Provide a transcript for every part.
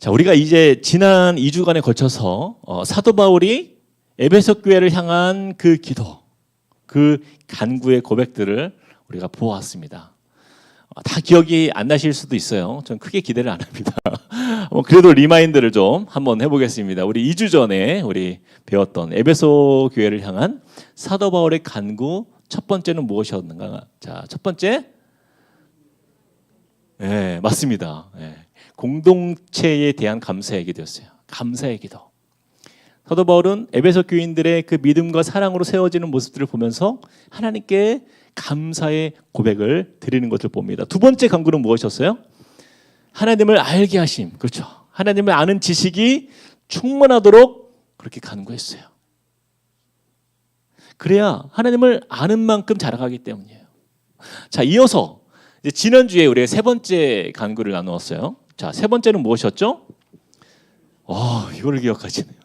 자, 우리가 이제 지난 2주간에 걸쳐서 사도 바울이 에베소 교회를 향한 그 기도, 그 간구의 고백들을 우리가 보았습니다. 다 기억이 안 나실 수도 있어요. 전 크게 기대를 안 합니다. 그래도 리마인드를 좀 한번 해보겠습니다. 우리 2주 전에 우리 배웠던 에베소 교회를 향한 사도 바울의 간구 첫 번째는 무엇이었는가? 자, 첫 번째, 네, 맞습니다. 네, 공동체에 대한 감사의 기도였어요. 감사의 기도. 사도 바울은 에베소 교인들의 그 믿음과 사랑으로 세워지는 모습들을 보면서 하나님께 감사의 고백을 드리는 것을 봅니다. 두 번째 간구는 무엇이었어요? 하나님을 알게 하심. 그렇죠. 하나님을 아는 지식이 충만하도록 그렇게 간구했어요. 그래야 하나님을 아는 만큼 자라가기 때문이에요. 자, 이어서 이제 지난주에 우리가 세 번째 간구를 나누었어요. 자, 세 번째는 무엇이었죠? 이거를 기억하시네요.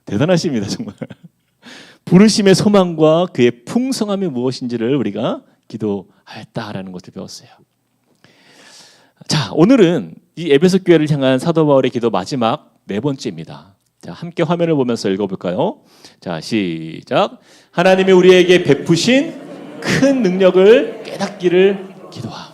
대단하십니다, 정말. 부르심의 소망과 그의 풍성함이 무엇인지를 우리가 기도하였다라는 것을 배웠어요. 자, 오늘은 이 에베소 교회를 향한 사도 바울의 기도 마지막 네 번째입니다. 자, 함께 화면을 보면서 읽어볼까요? 자, 시작. 하나님이 우리에게 베푸신 큰 능력을 깨닫기를 기도함.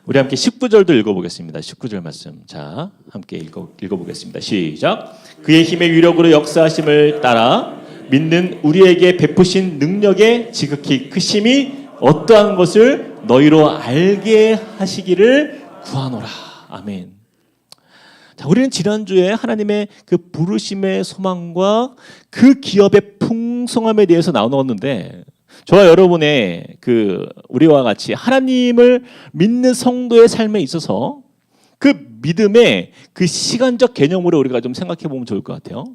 우리 함께 19절도 읽어보겠습니다. 19절 말씀. 자, 함께 읽어보겠습니다. 시작. 그의 힘의 위력으로 역사하심을 따라 믿는 우리에게 베푸신 능력의 지극히 크심이 어떠한 것을 너희로 알게 하시기를 구하노라. 아멘. 자, 우리는 지난주에 하나님의 그 부르심의 소망과 그 기업의 풍성함에 대해서 나누었는데, 저와 여러분의 그 우리와 같이 하나님을 믿는 성도의 삶에 있어서 그 믿음의 그 시간적 개념으로 우리가 좀 생각해 보면 좋을 것 같아요.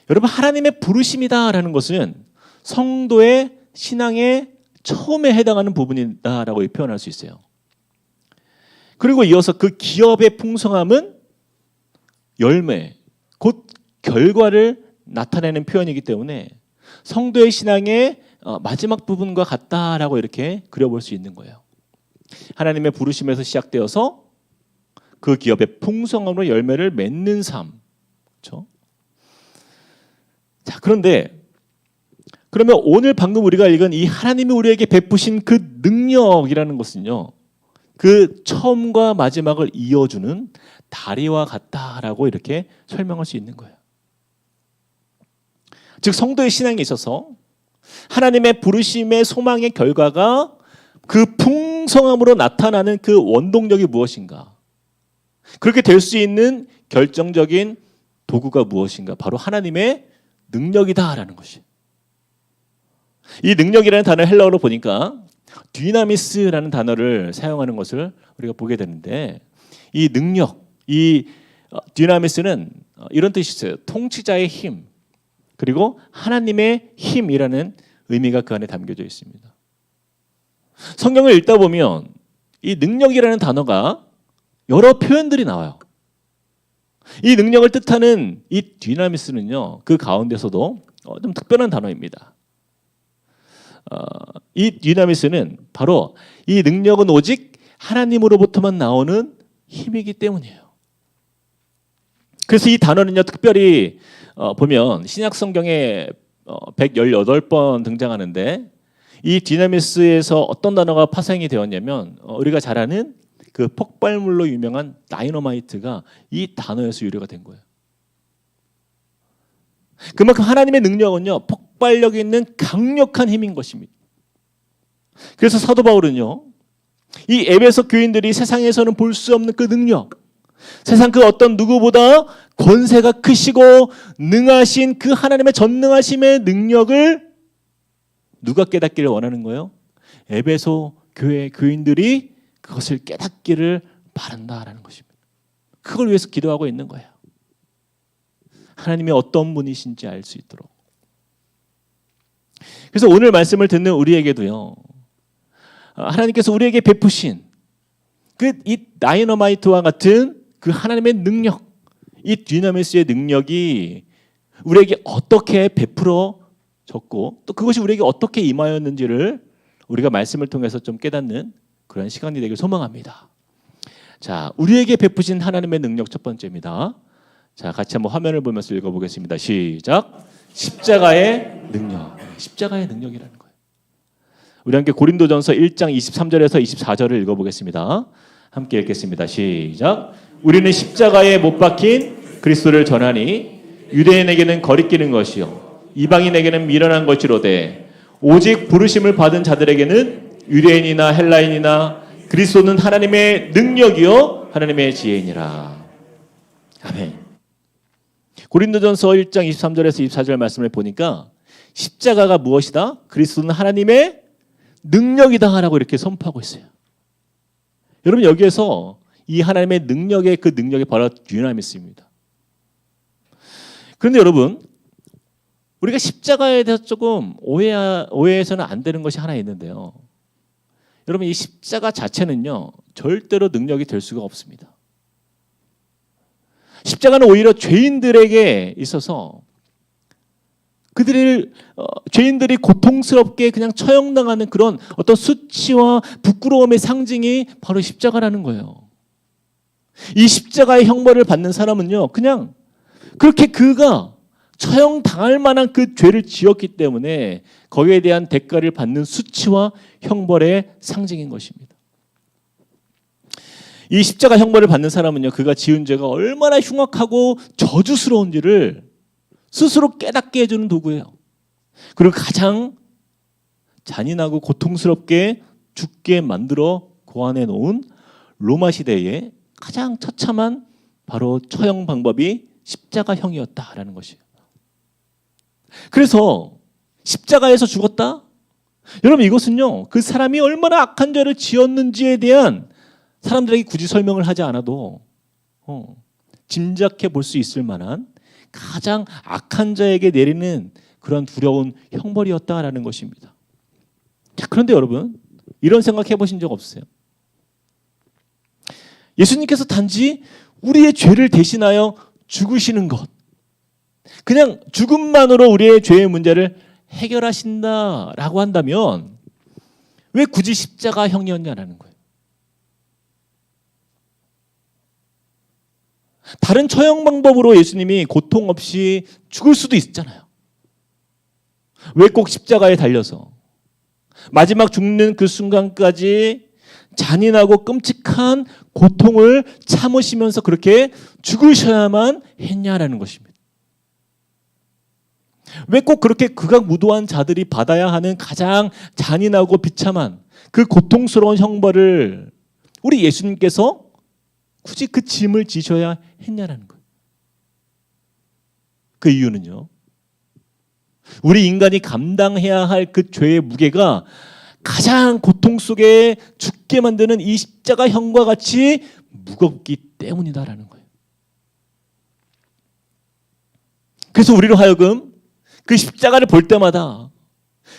여러분, 하나님의 부르심이다라는 것은 성도의 신앙의 처음에 해당하는 부분이다라고 표현할 수 있어요. 그리고 이어서 그 기업의 풍성함은 열매, 곧 결과를 나타내는 표현이기 때문에 성도의 신앙의 마지막 부분과 같다라고 이렇게 그려볼 수 있는 거예요. 하나님의 부르심에서 시작되어서 그 기업의 풍성함으로 열매를 맺는 삶. 그렇죠? 자, 그런데 그러면 오늘 방금 우리가 읽은 이 하나님이 우리에게 베푸신 그 능력이라는 것은요, 그 처음과 마지막을 이어주는 다리와 같다라고 이렇게 설명할 수 있는 거예요. 즉, 성도의 신앙에 있어서 하나님의 부르심의 소망의 결과가 그 풍성함으로 나타나는 그 원동력이 무엇인가? 그렇게 될 수 있는 결정적인 도구가 무엇인가? 바로 하나님의 능력이다라는 것이. 이 능력이라는 단어 헬라어로 보니까 디나미스라는 단어를 사용하는 것을 우리가 보게 되는데, 이 능력, 이 디나미스는 이런 뜻이 있어요. 통치자의 힘, 그리고 하나님의 힘이라는 의미가 그 안에 담겨져 있습니다. 성경을 읽다 보면 이 능력이라는 단어가 여러 표현들이 나와요. 이 능력을 뜻하는 이 디나미스는요, 그 가운데서도 좀 특별한 단어입니다. 이 디나미스는 바로 이 능력은 오직 하나님으로부터만 나오는 힘이기 때문이에요. 그래서 이 단어는요, 특별히 보면 신약 성경에 118번 등장하는데, 이 디나미스에서 어떤 단어가 파생이 되었냐면 우리가 잘 아는 그 폭발물로 유명한 다이너마이트가 이 단어에서 유래가 된 거예요. 그만큼 하나님의 능력은요, 폭발력 있는 강력한 힘인 것입니다. 그래서 사도 바울은요, 이 에베소 교인들이 세상에서는 볼 수 없는 그 능력, 세상 그 어떤 누구보다 권세가 크시고 능하신 그 하나님의 전능하심의 능력을 누가 깨닫기를 원하는 거예요? 에베소 교회 교인들이 그것을 깨닫기를 바란다라는 것입니다. 그걸 위해서 기도하고 있는 거예요. 하나님이 어떤 분이신지 알 수 있도록. 그래서 오늘 말씀을 듣는 우리에게도요, 하나님께서 우리에게 베푸신 그 이 다이너마이트와 같은 그 하나님의 능력, 이 디나미스의 능력이 우리에게 어떻게 베풀어졌고 또 그것이 우리에게 어떻게 임하였는지를 우리가 말씀을 통해서 좀 깨닫는 그런 시간이 되길 소망합니다. 자, 우리에게 베푸신 하나님의 능력 첫 번째입니다. 자, 같이 한번 화면을 보면서 읽어보겠습니다. 시작. 십자가의 능력. 십자가의 능력이라는 거예요. 우리 함께 고린도전서 1장 23절에서 24절을 읽어보겠습니다. 함께 읽겠습니다. 시작. 우리는 십자가에 못 박힌 그리스도를 전하니 유대인에게는 거리끼는 것이요 이방인에게는 미련한 것이로되 오직 부르심을 받은 자들에게는 유대인이나 헬라인이나 그리스도는 하나님의 능력이요 하나님의 지혜이니라. 아멘. 고린도전서 1장 23절에서 24절 말씀을 보니까 십자가가 무엇이다? 그리스도는 하나님의 능력이다 라고 이렇게 선포하고 있어요. 여러분 여기에서 이 하나님의 능력의 그 능력이 바로 유나미스입니다. 그런데 여러분 우리가 십자가에 대해서 조금 오해해서는 안 되는 것이 하나 있는데요. 여러분 이 십자가 자체는요 절대로 능력이 될 수가 없습니다. 십자가는 오히려 죄인들에게 있어서 죄인들이 고통스럽게 그냥 처형당하는 그런 어떤 수치와 부끄러움의 상징이 바로 십자가라는 거예요. 이 십자가의 형벌을 받는 사람은요 그냥 그렇게 그가 처형당할 만한 그 죄를 지었기 때문에 거기에 대한 대가를 받는 수치와 형벌의 상징인 것입니다. 이 십자가 형벌을 받는 사람은요 그가 지은 죄가 얼마나 흉악하고 저주스러운지를 스스로 깨닫게 해주는 도구예요. 그리고 가장 잔인하고 고통스럽게 죽게 만들어 고안해 놓은 로마 시대의 가장 처참한 바로 처형 방법이 십자가형이었다라는 것이에요. 그래서 십자가에서 죽었다? 여러분 이것은요 그 사람이 얼마나 악한 죄를 지었는지에 대한 사람들에게 굳이 설명을 하지 않아도 짐작해 볼 수 있을 만한 가장 악한 자에게 내리는 그런 두려운 형벌이었다라는 것입니다. 자, 그런데 여러분 이런 생각 해보신 적 없으세요? 예수님께서 단지 우리의 죄를 대신하여 죽으시는 것, 그냥 죽음만으로 우리의 죄의 문제를 해결하신다라고 한다면 왜 굳이 십자가형이었냐라는 거예요. 다른 처형 방법으로 예수님이 고통 없이 죽을 수도 있잖아요. 왜 꼭 십자가에 달려서 마지막 죽는 그 순간까지 잔인하고 끔찍한 고통을 참으시면서 그렇게 죽으셔야만 했냐라는 것입니다. 왜 꼭 그렇게 극악무도한 자들이 받아야 하는 가장 잔인하고 비참한 그 고통스러운 형벌을 우리 예수님께서 굳이 그 짐을 지셔야 했냐라는 거예요. 그 이유는요. 우리 인간이 감당해야 할 그 죄의 무게가 가장 고통 속에 죽게 만드는 이 십자가형과 같이 무겁기 때문이다라는 거예요. 그래서 우리로 하여금 그 십자가를 볼 때마다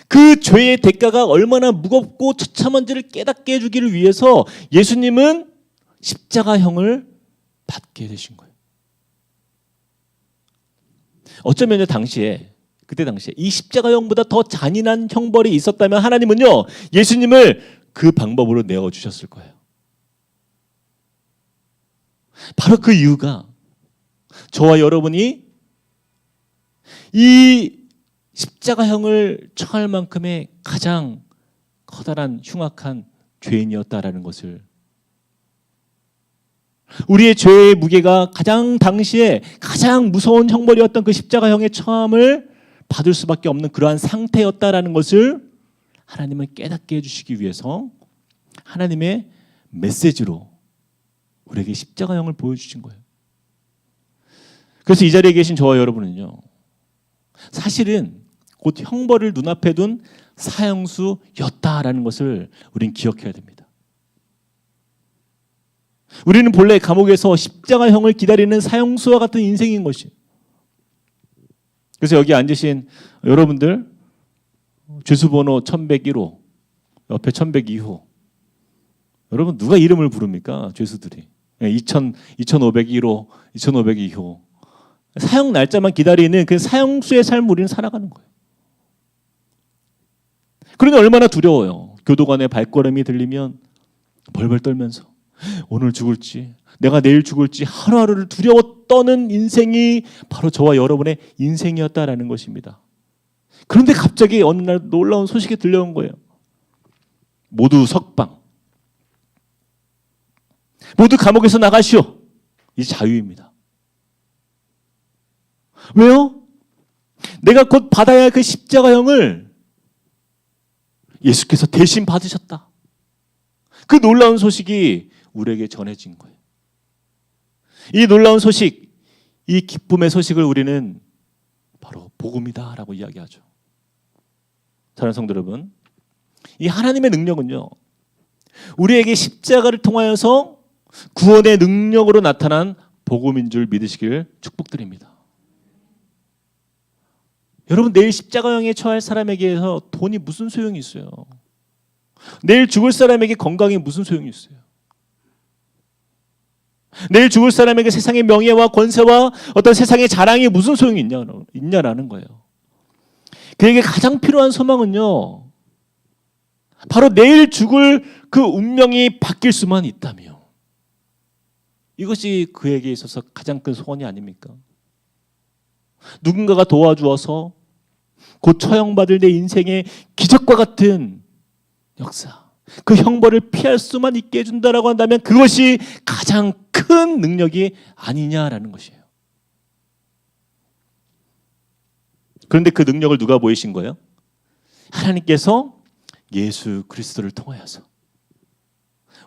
그 죄의 대가가 얼마나 무겁고 처참한지를 깨닫게 해주기를 위해서 예수님은 십자가형을 받게 되신 거예요. 어쩌면 그때 당시에 이 십자가형보다 더 잔인한 형벌이 있었다면 하나님은요 예수님을 그 방법으로 내어주셨을 거예요. 바로 그 이유가 저와 여러분이 이 십자가형을 처할 만큼의 가장 커다란 흉악한 죄인이었다라는 것을, 우리의 죄의 무게가 당시에 가장 무서운 형벌이었던 그 십자가형의 처함을 받을 수밖에 없는 그러한 상태였다라는 것을 하나님은 깨닫게 해주시기 위해서 하나님의 메시지로 우리에게 십자가형을 보여주신 거예요. 그래서 이 자리에 계신 저와 여러분은요 사실은 곧 형벌을 눈앞에 둔 사형수였다라는 것을 우리는 기억해야 됩니다. 우리는 본래 감옥에서 십자가형을 기다리는 사형수와 같은 인생인 것이에요. 그래서 여기 앉으신 여러분들 죄수번호 1101호 옆에 1102호 여러분 누가 이름을 부릅니까? 죄수들이 2501호 2502호 사형 날짜만 기다리는 그 사형수의 삶을 우리는 살아가는 거예요. 그러니 얼마나 두려워요. 교도관의 발걸음이 들리면 벌벌 떨면서 오늘 죽을지, 내가 내일 죽을지 하루하루를 두려워 떠는 인생이 바로 저와 여러분의 인생이었다라는 것입니다. 그런데 갑자기 어느 날 놀라운 소식이 들려온 거예요. 모두 석방. 모두 감옥에서 나가시오. 이 자유입니다. 왜요? 내가 곧 받아야 할 그 십자가형을 예수께서 대신 받으셨다. 그 놀라운 소식이 우리에게 전해진 거예요. 이 놀라운 소식, 이 기쁨의 소식을 우리는 바로 복음이다라고 이야기하죠. 사랑하는 성도 여러분, 이 하나님의 능력은요, 우리에게 십자가를 통하여서 구원의 능력으로 나타난 복음인 줄 믿으시길 축복드립니다. 여러분, 내일 십자가형에 처할 사람에게서 돈이 무슨 소용이 있어요? 내일 죽을 사람에게 건강이 무슨 소용이 있어요? 내일 죽을 사람에게 세상의 명예와 권세와 어떤 세상의 자랑이 무슨 소용이 있냐라는 거예요. 그에게 가장 필요한 소망은요, 바로 내일 죽을 그 운명이 바뀔 수만 있다며. 이것이 그에게 있어서 가장 큰 소원이 아닙니까? 누군가가 도와주어서 곧 처형받을 내 인생의 기적과 같은 역사, 그 형벌을 피할 수만 있게 해준다라고 한다면 그것이 가장 큰 능력이 아니냐라는 것이에요. 그런데 그 능력을 누가 보이신 거예요? 하나님께서 예수 그리스도를 통하여서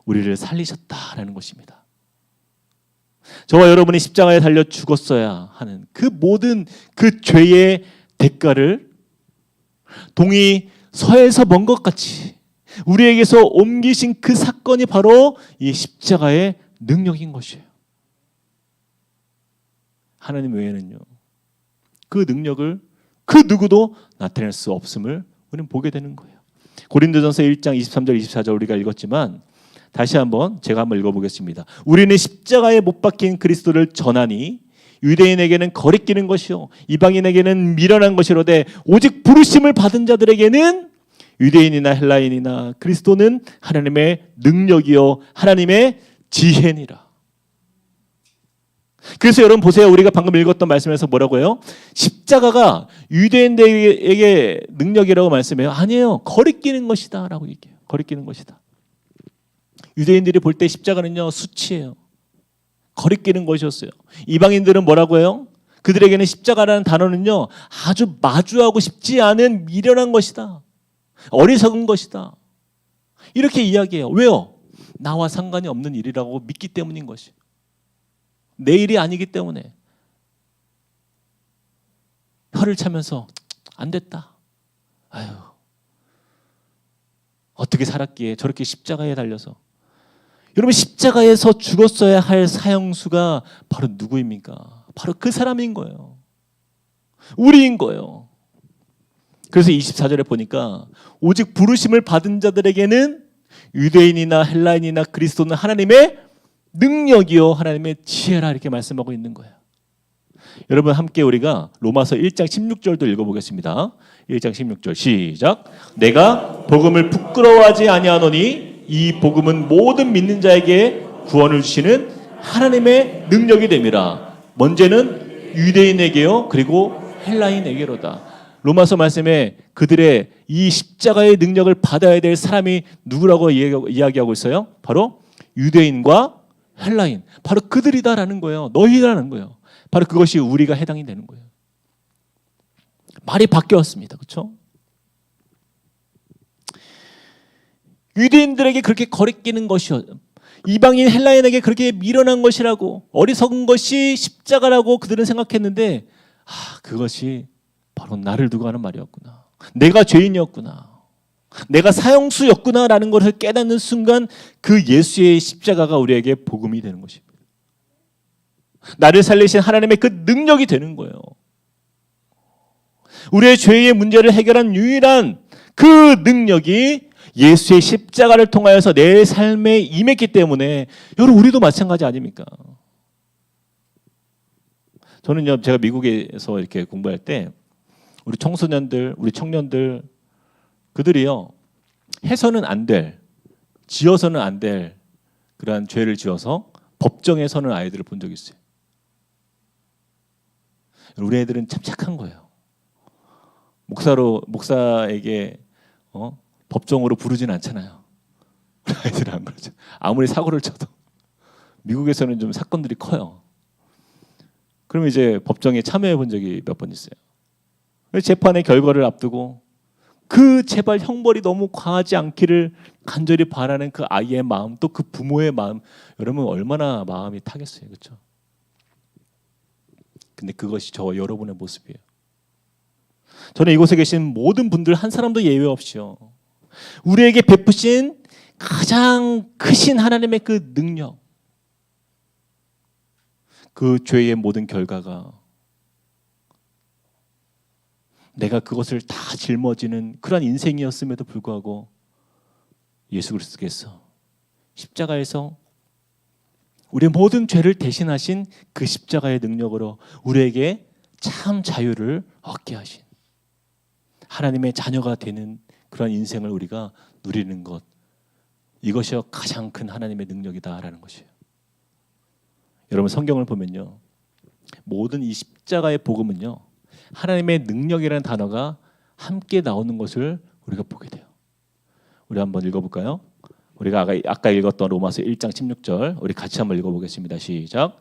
우리를 살리셨다라는 것입니다. 저와 여러분이 십자가에 달려 죽었어야 하는 그 모든 그 죄의 대가를 동이 서에서 먼 것 같이 우리에게서 옮기신 그 사건이 바로 이 십자가의 능력인 것이에요. 하나님 외에는요, 그 능력을 그 누구도 나타낼 수 없음을 우리는 보게 되는 거예요. 고린도전서 1장 23절 24절 우리가 읽었지만 다시 한번 제가 한번 읽어보겠습니다. 우리는 십자가에 못 박힌 그리스도를 전하니 유대인에게는 거리끼는 것이요 이방인에게는 미련한 것이로되 오직 부르심을 받은 자들에게는 유대인이나 헬라인이나 그리스도는 하나님의 능력이요 하나님의 지혜니라. 그래서 여러분 보세요. 우리가 방금 읽었던 말씀에서 뭐라고요? 십자가가 유대인들에게 능력이라고 말씀해요. 아니에요. 거리끼는 것이다 라고 얘기해요. 거리끼는 것이다. 유대인들이 볼 때 십자가는요 수치예요. 거리끼는 것이었어요. 이방인들은 뭐라고 해요? 그들에게는 십자가라는 단어는요 아주 마주하고 싶지 않은 미련한 것이다. 어리석은 것이다. 이렇게 이야기해요. 왜요? 나와 상관이 없는 일이라고 믿기 때문인 것이에요. 내 일이 아니기 때문에 혀를 차면서 안 됐다. 아유, 어떻게 살았기에 저렇게 십자가에 달려서. 여러분, 십자가에서 죽었어야 할 사형수가 바로 누구입니까? 바로 그 사람인 거예요. 우리인 거예요. 그래서 24절에 보니까 오직 부르심을 받은 자들에게는 유대인이나 헬라인이나 그리스도는 하나님의 능력이요 하나님의 지혜라 이렇게 말씀하고 있는 거예요. 여러분 함께 우리가 로마서 1장 16절도 읽어보겠습니다. 1장 16절 시작. 내가 복음을 부끄러워하지 아니하노니 이 복음은 모든 믿는 자에게 구원을 주시는 하나님의 능력이 됨이라. 먼저는 유대인에게요 그리고 헬라인에게로다. 로마서 말씀에 그들의 이 십자가의 능력을 받아야 될 사람이 누구라고 이야기하고 있어요? 바로 유대인과 헬라인. 바로 그들이다라는 거예요. 너희라는 거예요. 바로 그것이 우리가 해당이 되는 거예요. 말이 바뀌었습니다. 그렇죠? 유대인들에게 그렇게 거리끼는 것이요 이방인 헬라인에게 그렇게 미련한 것이라고 어리석은 것이 십자가라고 그들은 생각했는데 그것이 바로 나를 두고 하는 말이었구나. 내가 죄인이었구나. 내가 사형수였구나라는 것을 깨닫는 순간 그 예수의 십자가가 우리에게 복음이 되는 것입니다. 나를 살리신 하나님의 그 능력이 되는 거예요. 우리의 죄의 문제를 해결한 유일한 그 능력이 예수의 십자가를 통하여서 내 삶에 임했기 때문에 여러분 우리도 마찬가지 아닙니까? 저는요 제가 미국에서 이렇게 공부할 때 우리 청소년들, 우리 청년들 그들이요 해서는 안 될, 지어서는 안 될 그러한 죄를 지어서 법정에 서는 아이들을 본 적이 있어요. 우리 애들은 참 착한 거예요. 목사에게 법정으로 부르진 않잖아요. 우리 아이들은 안 그러죠. 아무리 사고를 쳐도. 미국에서는 좀 사건들이 커요. 그러면 이제 법정에 참여해 본 적이 몇 번 있어요. 재판의 결과를 앞두고 그 제발 형벌이 너무 과하지 않기를 간절히 바라는 그 아이의 마음, 또 그 부모의 마음, 여러분 얼마나 마음이 타겠어요, 그렇죠? 근데 그것이 저와 여러분의 모습이에요. 저는 이곳에 계신 모든 분들 한 사람도 예외 없이요, 우리에게 베푸신 가장 크신 하나님의 그 능력, 그 죄의 모든 결과가 내가 그것을 다 짊어지는 그런 인생이었음에도 불구하고 예수 그리스도께서 십자가에서 우리의 모든 죄를 대신하신 그 십자가의 능력으로 우리에게 참 자유를 얻게 하신 하나님의 자녀가 되는 그런 인생을 우리가 누리는 것, 이것이 가장 큰 하나님의 능력이다라는 것이에요. 여러분 성경을 보면요, 모든 이 십자가의 복음은요, 하나님의 능력이라는 단어가 함께 나오는 것을 우리가 보게 돼요. 우리 한번 읽어볼까요? 우리가 아까 읽었던 로마서 1장 16절 우리 같이 한번 읽어보겠습니다. 시작.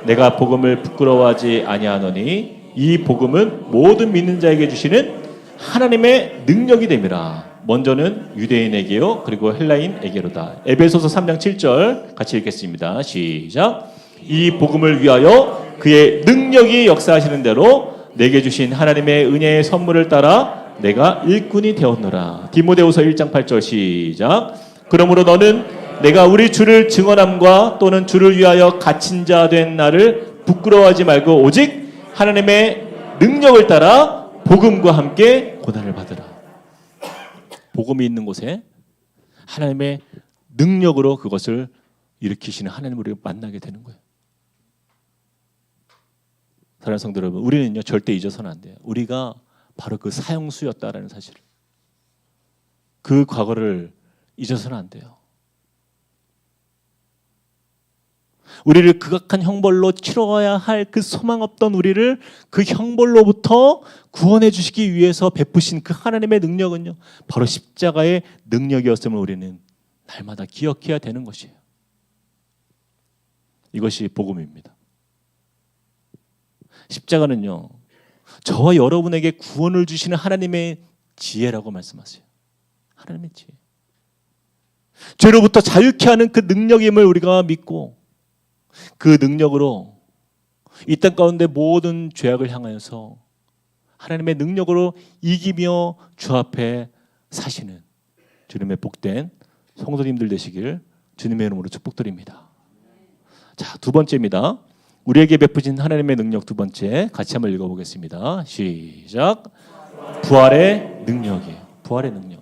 내가 복음을 부끄러워하지 아니하노니 이 복음은 모든 믿는 자에게 주시는 하나님의 능력이 됨이라. 먼저는 유대인에게요, 그리고 헬라인에게로다. 에베소서 3장 7절 같이 읽겠습니다. 시작. 이 복음을 위하여 그의 능력이 역사하시는 대로 내게 주신 하나님의 은혜의 선물을 따라 내가 일꾼이 되었노라. 디모데후서 1장 8절 시작. 그러므로 너는 내가 우리 주를 증언함과 또는 주를 위하여 갇힌 자 된 나를 부끄러워하지 말고 오직 하나님의 능력을 따라 복음과 함께 고난을 받으라. 복음이 있는 곳에 하나님의 능력으로 그것을 일으키시는 하나님을 우리가 만나게 되는 거예요. 사랑하는 성도 여러분, 우리는요 절대 잊어서는 안 돼요. 우리가 바로 그 사형수였다라는 사실을, 그 과거를 잊어서는 안 돼요. 우리를 극악한 형벌로 치러야 할 그 소망 없던 우리를 그 형벌로부터 구원해 주시기 위해서 베푸신 그 하나님의 능력은요, 바로 십자가의 능력이었음을 우리는 날마다 기억해야 되는 것이에요. 이것이 복음입니다. 십자가는요, 저와 여러분에게 구원을 주시는 하나님의 지혜라고 말씀하세요. 하나님의 지혜. 죄로부터 자유케 하는 그 능력임을 우리가 믿고 그 능력으로 이 땅 가운데 모든 죄악을 향하여서 하나님의 능력으로 이기며 주 앞에 사시는 주님의 복된 성도님들 되시길 주님의 이름으로 축복드립니다. 자, 두 번째입니다. 우리에게 베푸신 하나님의 능력 두 번째 같이 한번 읽어보겠습니다. 시작. 부활의 능력이에요. 부활의 능력.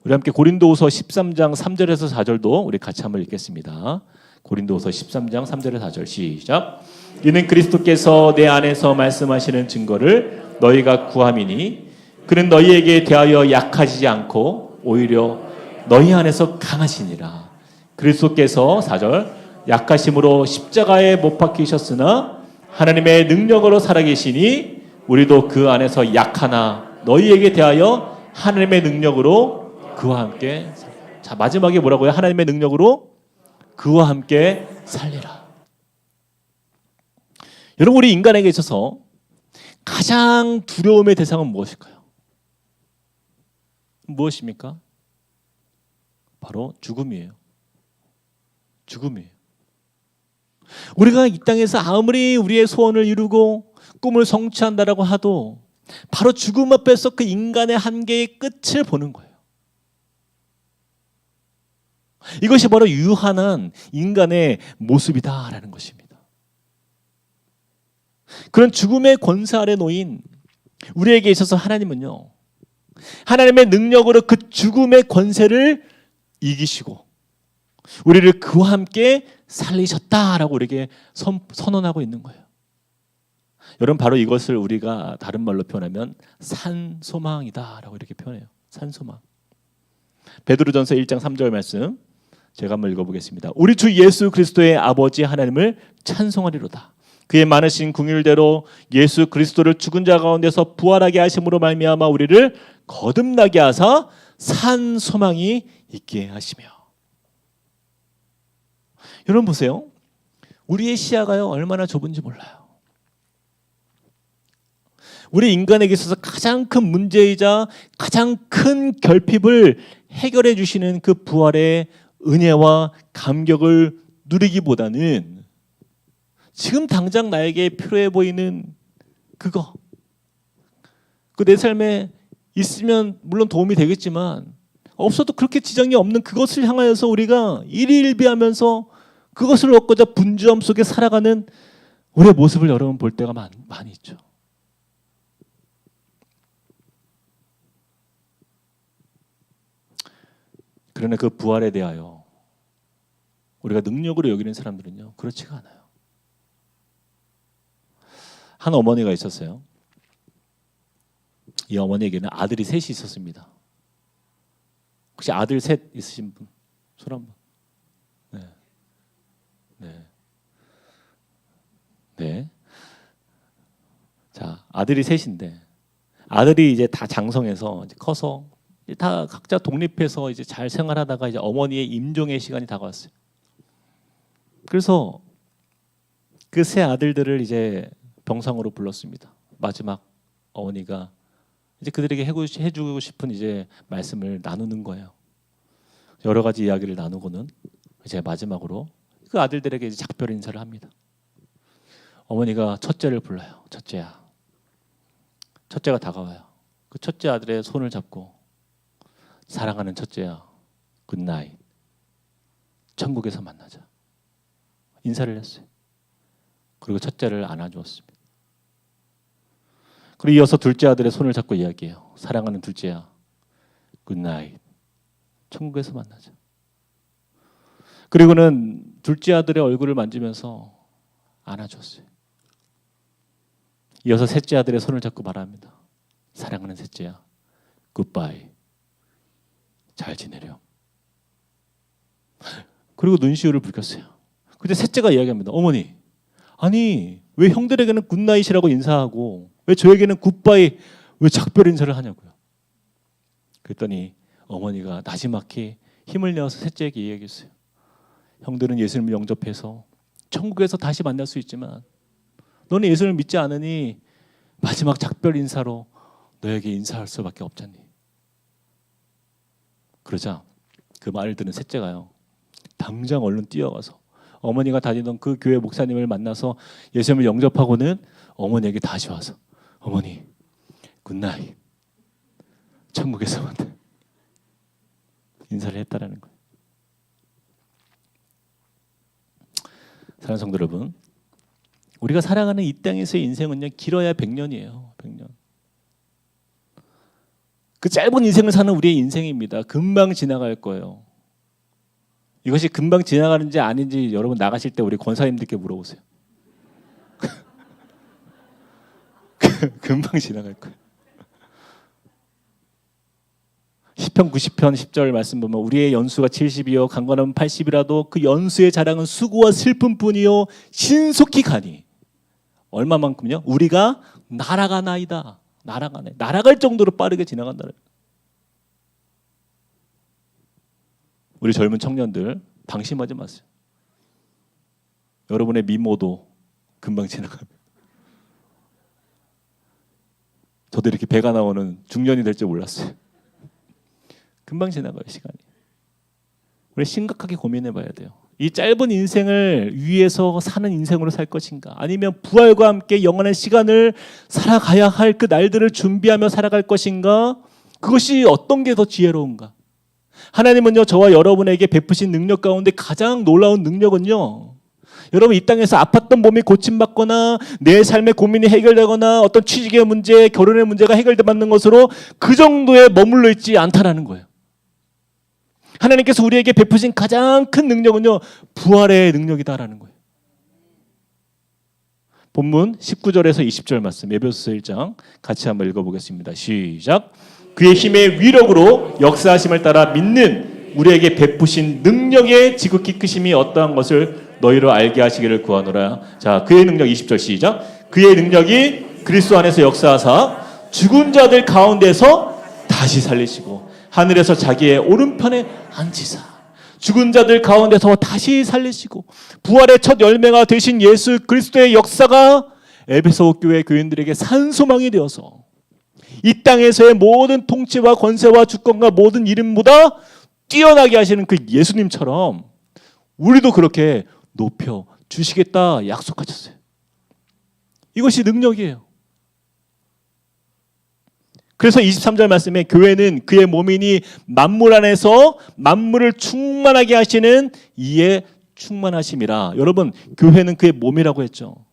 우리 함께 고린도후서 13장 3절에서 4절도 우리 같이 한번 읽겠습니다. 고린도후서 13장 3절에서 4절 시작. 이는 그리스도께서 내 안에서 말씀하시는 증거를 너희가 구함이니 그는 너희에게 대하여 약하지 않고 오히려 너희 안에서 강하시니라. 그리스도께서 4절 약하심으로 십자가에 못 박히셨으나 하나님의 능력으로 살아계시니 우리도 그 안에서 약하나 너희에게 대하여 하나님의 능력으로 그와 함께. 자, 마지막에 뭐라고요? 하나님의 능력으로 그와 함께 살리라. 여러분, 우리 인간에게 있어서 가장 두려움의 대상은 무엇일까요? 무엇입니까? 바로 죽음이에요. 죽음이에요. 우리가 이 땅에서 아무리 우리의 소원을 이루고 꿈을 성취한다라고 하도 바로 죽음 앞에서 그 인간의 한계의 끝을 보는 거예요. 이것이 바로 유한한 인간의 모습이다라는 것입니다. 그런 죽음의 권세 아래 놓인 우리에게 있어서 하나님은요, 하나님의 능력으로 그 죽음의 권세를 이기시고 우리를 그와 함께 살리셨다라고 우리에게 선언하고 있는 거예요. 여러분, 바로 이것을 우리가 다른 말로 표현하면 산소망이다라고 이렇게 표현해요. 산소망. 베드로전서 1장 3절 말씀 제가 한번 읽어보겠습니다. 우리 주 예수 그리스도의 아버지 하나님을 찬송하리로다. 그의 많으신 긍휼대로 예수 그리스도를 죽은 자 가운데서 부활하게 하심으로 말미암아 우리를 거듭나게 하사 산 소망이 있게 하시며. 여러분 보세요. 우리의 시야가요 얼마나 좁은지 몰라요. 우리 인간에게 있어서 가장 큰 문제이자 가장 큰 결핍을 해결해 주시는 그 부활의 은혜와 감격을 누리기보다는 지금 당장 나에게 필요해 보이는 그거, 그 내 삶에 있으면 물론 도움이 되겠지만 없어도 그렇게 지장이 없는 그것을 향하여서 우리가 일희일비하면서 그것을 얻고자 분주함 속에 살아가는 우리의 모습을 여러분 볼 때가 많이 있죠. 그러나 그 부활에 대하여 우리가 능력으로 여기는 사람들은요 그렇지가 않아요. 한 어머니가 있었어요. 이 어머니에게는 아들이 셋이 있었습니다. 혹시 아들 셋 있으신 분? 손 한번. 네. 네. 네. 자, 아들이 셋인데 아들이 이제 다 장성해서 이제 커서 이제 다 각자 독립해서 이제 잘 생활하다가 이제 어머니의 임종의 시간이 다가왔어요. 그래서 그 세 아들들을 이제 병상으로 불렀습니다. 마지막 어머니가 이제 그들에게 해주고 싶은 이제 말씀을 나누는 거예요. 여러 가지 이야기를 나누고는 이제 마지막으로 그 아들들에게 이제 작별 인사를 합니다. 어머니가 첫째를 불러요. 첫째야. 첫째가 다가와요. 그 첫째 아들의 손을 잡고 사랑하는 첫째야, 굿나잇. 천국에서 만나자. 인사를 했어요. 그리고 첫째를 안아주었습니다. 그리고 이어서 둘째 아들의 손을 잡고 이야기해요. 사랑하는 둘째야, 굿나잇. 천국에서 만나자. 그리고는 둘째 아들의 얼굴을 만지면서 안아줬어요. 이어서 셋째 아들의 손을 잡고 말합니다. 사랑하는 셋째야, 굿바이. 잘 지내렴. 그리고 눈시울을 붉혔어요. 그때 셋째가 이야기합니다. 어머니, 아니 왜 형들에게는 굿나잇이라고 인사하고 왜 저에게는 굿바이, 왜 작별 인사를 하냐고요. 그랬더니 어머니가 나지막히 힘을 내어서 셋째에게 이야기했어요. 형들은 예수님을 영접해서 천국에서 다시 만날 수 있지만 너는 예수님을 믿지 않으니 마지막 작별 인사로 너에게 인사할 수밖에 없잖니. 그러자 그 말을 들은 셋째가요 당장 얼른 뛰어가서 어머니가 다니던 그 교회 목사님을 만나서 예수님을 영접하고는 어머니에게 다시 와서 어머니 굿나잇, 천국에서 만나. 인사를 했다라는 거예요. 사랑하는 성도 여러분, 우리가 살아가는 이 땅에서의 인생은요 길어야 100년이에요. 100년. 그 짧은 인생을 사는 우리의 인생입니다. 금방 지나갈 거예요. 이것이 금방 지나가는지 아닌지 여러분 나가실 때 우리 권사님들께 물어보세요. 금방 지나갈 거예요. 시편 90편 10절 말씀 보면 우리의 연수가 70이요 강건하면 80이라도 그 연수의 자랑은 수고와 슬픔뿐이요 신속히 가니. 얼마만큼요? 우리가 날아가나이다. 날아가네. 날아갈 정도로 빠르게 지나간다는. 우리 젊은 청년들 방심하지 마세요. 여러분의 미모도 금방 지나갑니다. 저도 이렇게 배가 나오는 중년이 될 줄 몰랐어요. 금방 지나가요, 시간이. 우리 심각하게 고민해 봐야 돼요. 이 짧은 인생을 위해서 사는 인생으로 살 것인가, 아니면 부활과 함께 영원한 시간을 살아가야 할 그 날들을 준비하며 살아갈 것인가, 그것이 어떤 게 더 지혜로운가. 하나님은요 저와 여러분에게 베푸신 능력 가운데 가장 놀라운 능력은요, 여러분 이 땅에서 아팠던 몸이 고침받거나 내 삶의 고민이 해결되거나 어떤 취직의 문제, 결혼의 문제가 해결되는 것으로 그 정도에 머물러 있지 않다라는 거예요. 하나님께서 우리에게 베푸신 가장 큰 능력은요 부활의 능력이다라는 거예요. 본문 19절에서 20절 말씀 에베소서 1장 같이 한번 읽어보겠습니다. 시작. 그의 힘의 위력으로 역사하심을 따라 믿는 우리에게 베푸신 능력의 지극히 크심이 어떠한 것을 너희로 알게 하시기를 구하노라. 자, 그의 능력 20절 시작. 그의 능력이 그리스도 안에서 역사하사 죽은 자들 가운데서 다시 살리시고 하늘에서 자기의 오른편에 앉히사 죽은 자들 가운데서 다시 살리시고 부활의 첫 열매가 되신 예수 그리스도의 역사가 에베소 교회 교인들에게 산소망이 되어서 이 땅에서의 모든 통치와 권세와 주권과 모든 이름보다 뛰어나게 하시는 그 예수님처럼 우리도 그렇게 높여 주시겠다 약속하셨어요. 이것이 능력이에요. 그래서 23절 말씀에 교회는 그의 몸이니 만물 안에서 만물을 충만하게 하시는 이의 충만하심이라. 여러분, 교회는 그의 몸이라고 했죠.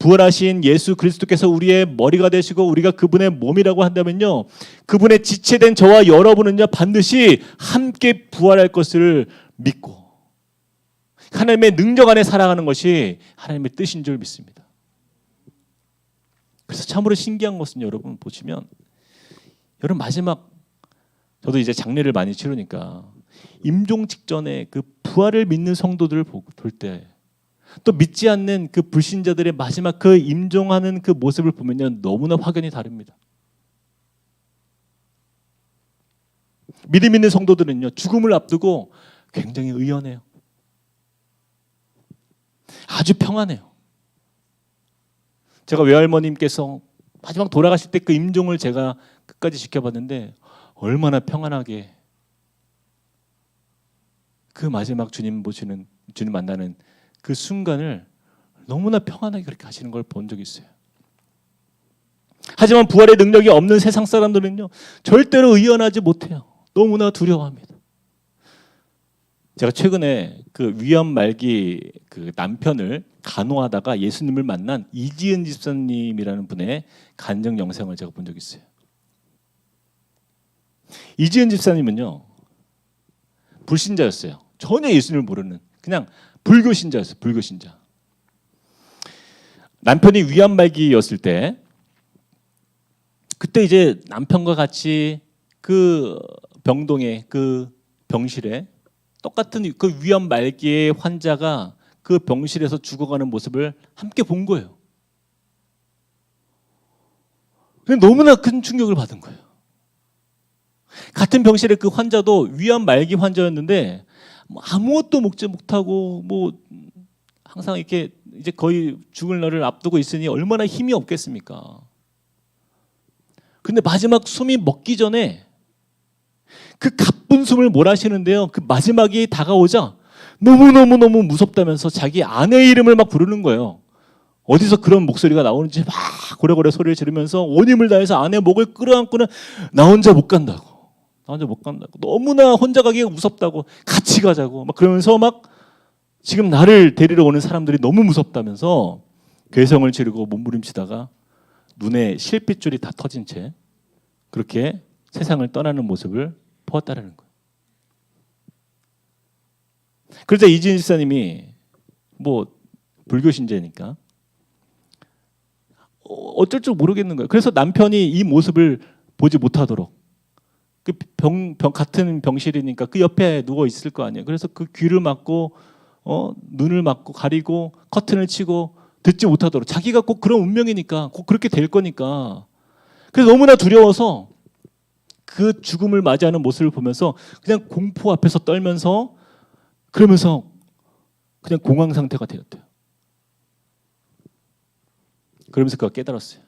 부활하신 예수 그리스도께서 우리의 머리가 되시고 우리가 그분의 몸이라고 한다면요, 그분의 지체된 저와 여러분은요 반드시 함께 부활할 것을 믿고 하나님의 능력 안에 살아가는 것이 하나님의 뜻인 줄 믿습니다. 그래서 참으로 신기한 것은 여러분 보시면, 여러분 마지막, 저도 이제 장례를 많이 치르니까 임종 직전에 그 부활을 믿는 성도들을 볼 때 또 믿지 않는 그 불신자들의 마지막 그 임종하는 그 모습을 보면요 너무나 확연히 다릅니다. 믿음 있는 성도들은요 죽음을 앞두고 굉장히 의연해요. 아주 평안해요. 제가 외할머님께서 마지막 돌아가실 때 그 임종을 제가 끝까지 지켜봤는데 얼마나 평안하게 그 마지막 주님 보시는, 주님 만나는 그 순간을 너무나 평안하게 그렇게 하시는 걸 본 적이 있어요. 하지만 부활의 능력이 없는 세상 사람들은요 절대로 의연하지 못해요. 너무나 두려워합니다. 제가 최근에 그 위암 말기 그 남편을 간호하다가 예수님을 만난 이지은 집사님이라는 분의 간증 영상을 제가 본 적이 있어요. 이지은 집사님은요 불신자였어요. 전혀 예수님을 모르는 그냥 불교 신자였어요. 불교 신자. 남편이 위암 말기였을 때 그때 이제 남편과 같이 그 병동에 그 병실에 똑같은 그 위암 말기의 환자가 그 병실에서 죽어가는 모습을 함께 본 거예요. 너무나 큰 충격을 받은 거예요. 같은 병실의 그 환자도 위암 말기 환자였는데 뭐 아무것도 먹지 못하고 뭐 항상 이렇게 이제 거의 죽을 날을 앞두고 있으니 얼마나 힘이 없겠습니까? 근데 마지막 숨이 먹기 전에 그 가쁜 숨을 몰아쉬는데요. 그 마지막이 다가오자 너무너무 무섭다면서 자기 아내의 이름을 막 부르는 거예요. 어디서 그런 목소리가 나오는지 막 고래고래 소리를 지르면서 온 힘을 다해서 아내 목을 끌어안고는 나 혼자 못 간다고. 나 혼자 못 간다고. 너무나 혼자 가기가 무섭다고. 같이 가자고. 막 그러면서 막 지금 나를 데리러 오는 사람들이 너무 무섭다면서 괴성을 지르고 몸부림치다가 눈에 실핏줄이 다 터진 채 그렇게 세상을 떠나는 모습을 보았다라는 거예요. 그러자 이지은 집사님이 뭐 불교 신자니까 어쩔 줄 모르겠는 거예요. 그래서 남편이 이 모습을 보지 못하도록 그 같은 병실이니까 그 옆에 누워 있을 거 아니에요. 그래서 그 귀를 막고 눈을 막고 가리고 커튼을 치고 듣지 못하도록, 자기가 꼭 그런 운명이니까 꼭 그렇게 될 거니까. 그래서 너무나 두려워서 그 죽음을 맞이하는 모습을 보면서 그냥 공포 앞에서 떨면서 그러면서 그냥 공황 상태가 되었대요. 그러면서 그가 깨달았어요.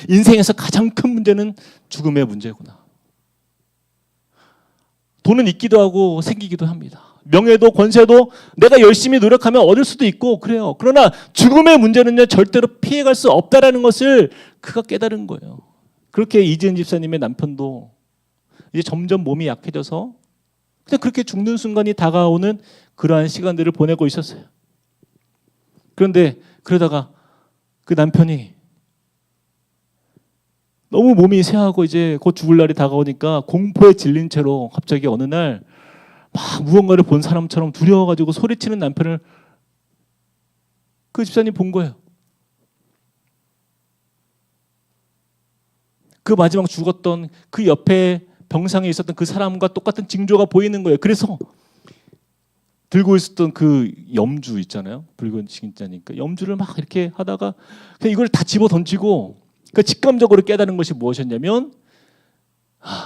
인생에서 가장 큰 문제는 죽음의 문제구나. 돈은 있기도 하고 생기기도 합니다. 명예도 권세도 내가 열심히 노력하면 얻을 수도 있고 그래요. 그러나 죽음의 문제는요 절대로 피해갈 수 없다라는 것을 그가 깨달은 거예요. 그렇게 이지은 집사님의 남편도 이제 점점 몸이 약해져서 그냥 그렇게 죽는 순간이 다가오는 그러한 시간들을 보내고 있었어요. 그런데 그러다가 그 남편이 너무 몸이 쇠하고 이제 곧 죽을 날이 다가오니까 공포에 질린 채로 갑자기 어느 날 막 무언가를 본 사람처럼 두려워가지고 소리치는 남편을 그 집사님 본 거예요. 그 마지막 죽었던 그 옆에 병상에 있었던 그 사람과 똑같은 징조가 보이는 거예요. 그래서 들고 있었던 그 염주 있잖아요. 붉은 진짜니까 염주를 막 이렇게 하다가 그냥 이걸 다 집어 던지고 그 직감적으로 깨달은 것이 무엇이었냐면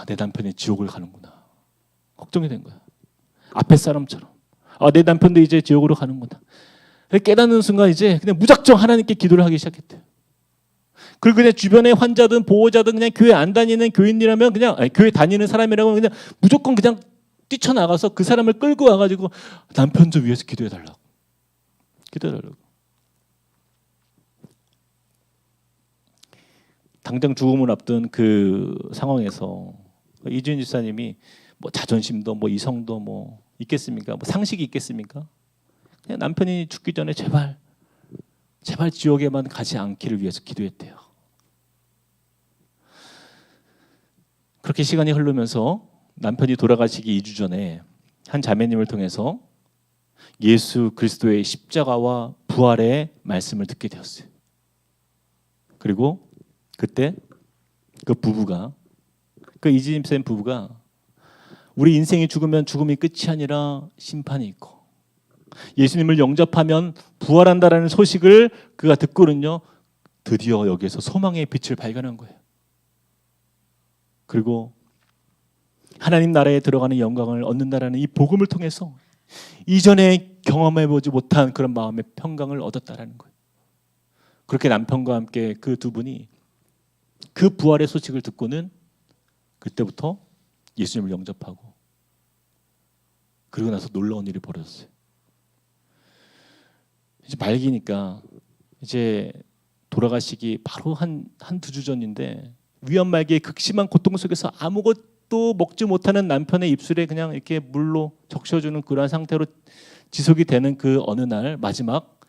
내 남편이 지옥을 가는구나. 걱정이 된 거야. 앞에 사람처럼 내 남편도 이제 지옥으로 가는구나. 깨닫는 순간 이제 그냥 무작정 하나님께 기도를 하기 시작했대요. 그리고 그냥 주변에 환자든 보호자든 그냥 교회 안 다니는 교인이라면 그냥 교회 다니는 사람이라면 그냥 무조건 그냥 뛰쳐나가서 그 사람을 끌고 와가지고 남편 좀 위해서 기도해달라고. 기도해달라고. 당장 죽음을 앞둔 그 상황에서 이주인 집사님이 뭐 자존심도 뭐 이성도 뭐 있겠습니까? 뭐 상식이 있겠습니까? 그냥 남편이 죽기 전에 제발 지옥에만 가지 않기를 위해서 기도했대요. 그렇게 시간이 흐르면서 남편이 돌아가시기 2주 전에 한 자매님을 통해서 예수 그리스도의 십자가와 부활의 말씀을 듣게 되었어요. 그리고 그때 그 부부가 그 이지임 쌤 부부가 우리 인생이 죽으면 죽음이 끝이 아니라 심판이 있고 예수님을 영접하면 부활한다라는 소식을 그가 듣고는요 드디어 여기에서 소망의 빛을 발견한 거예요. 그리고 하나님 나라에 들어가는 영광을 얻는다라는 이 복음을 통해서 이전에 경험해보지 못한 그런 마음의 평강을 얻었다라는 거예요. 그렇게 남편과 함께 그 두 분이 그 부활의 소식을 듣고는 그때부터 예수님을 영접하고 그리고 나서 놀라운 일이 벌어졌어요. 이제 말기니까 이제 돌아가시기 바로 한두 주 전인데 위험 말기의 극심한 고통 속에서 아무것도 먹지 못하는 남편의 입술에 그냥 이렇게 물로 적셔주는 그러한 상태로 지속이 되는 그 어느 날 마지막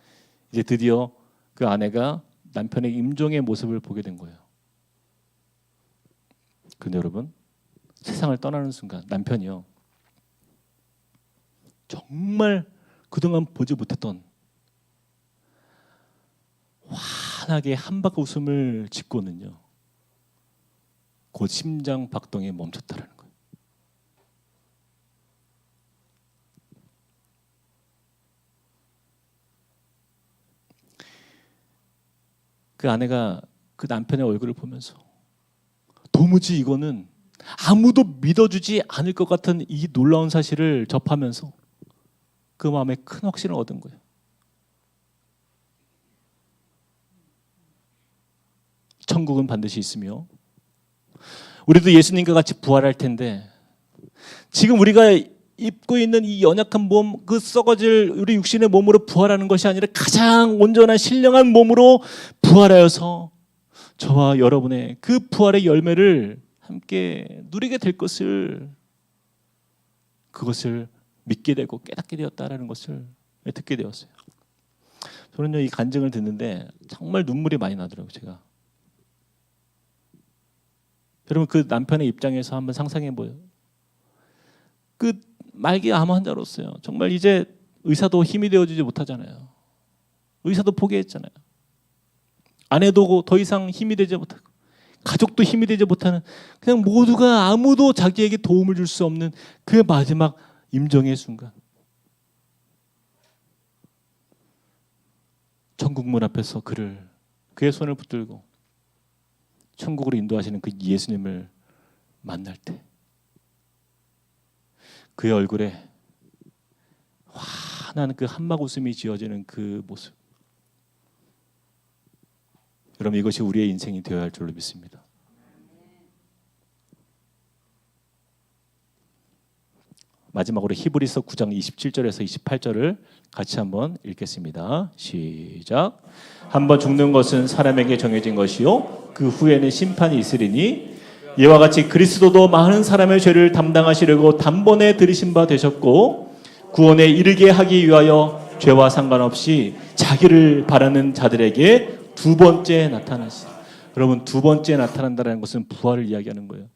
이제 드디어 그 아내가 남편의 임종의 모습을 보게 된 거예요. 근데 여러분 세상을 떠나는 순간 남편이요 정말 그동안 보지 못했던 환하게 한박 웃음을 짓고는요 곧 심장 박동이 멈췄다라는 거예요. 그 아내가 그 남편의 얼굴을 보면서 도무지 이거는 아무도 믿어주지 않을 것 같은 이 놀라운 사실을 접하면서 그 마음에 큰 확신을 얻은 거예요. 천국은 반드시 있으며 우리도 예수님과 같이 부활할 텐데 지금 우리가 입고 있는 이 연약한 몸, 그 썩어질 우리 육신의 몸으로 부활하는 것이 아니라 가장 온전한 신령한 몸으로 부활하여서 저와 여러분의 그 부활의 열매를 함께 누리게 될 것을 그것을 믿게 되고 깨닫게 되었다라는 것을 듣게 되었어요. 저는요 이 간증을 듣는데 정말 눈물이 많이 나더라고요. 제가 여러분 그 남편의 입장에서 한번 상상해 보여요. 그 말기 암 환자로서요 정말 이제 의사도 힘이 되어주지 못하잖아요. 의사도 포기했잖아요. 아내도 더 이상 힘이 되지 못하고 가족도 힘이 되지 못하는 그냥 모두가 아무도 자기에게 도움을 줄 수 없는 그 마지막 임종의 순간 천국 문 앞에서 그의 손을 붙들고 천국으로 인도하시는 그 예수님을 만날 때 그의 얼굴에 환한 그 한막 웃음이 지어지는 그 모습 여러분 이것이 우리의 인생이 되어야 할 줄로 믿습니다. 마지막으로 히브리서 9장 27절에서 28절을 같이 한번 읽겠습니다. 시작. 한번 죽는 것은 사람에게 정해진 것이요 그 후에는 심판이 있으리니 이와 같이 그리스도도 많은 사람의 죄를 담당하시려고 단번에 들이신 바 되셨고 구원에 이르게 하기 위하여 죄와 상관없이 자기를 바라는 자들에게 두 번째 나타나시. 여러분 두 번째 나타난다는 것은 부활을 이야기하는 거예요.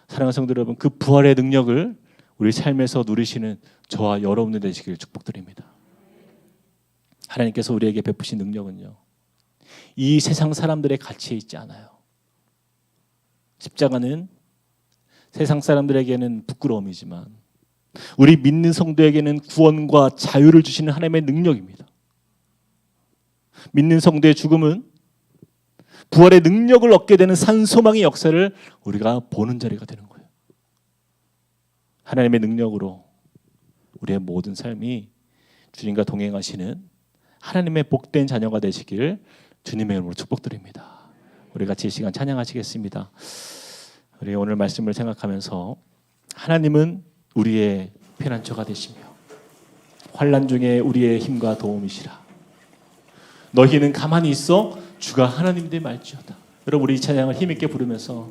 사랑하는 성도 여러분 그 부활의 능력을 우리 삶에서 누리시는 저와 여러분들 되시길 축복드립니다. 하나님께서 우리에게 베푸신 능력은요 이 세상 사람들의 가치에 있지 않아요. 십자가는 세상 사람들에게는 부끄러움이지만 우리 믿는 성도에게는 구원과 자유를 주시는 하나님의 능력입니다. 믿는 성도의 죽음은 부활의 능력을 얻게 되는 산소망의 역사를 우리가 보는 자리가 되는 거예요. 하나님의 능력으로 우리의 모든 삶이 주님과 동행하시는 하나님의 복된 자녀가 되시기를 주님의 이름으로 축복드립니다. 우리 같이 이 시간 찬양하시겠습니다. 우리 오늘 말씀을 생각하면서 하나님은 우리의 피난처가 되시며 환난 중에 우리의 힘과 도움이시라. 너희는 가만히 있어 주가 하나님 되 말지어다. 여러분 우리 이 찬양을 힘있게 부르면서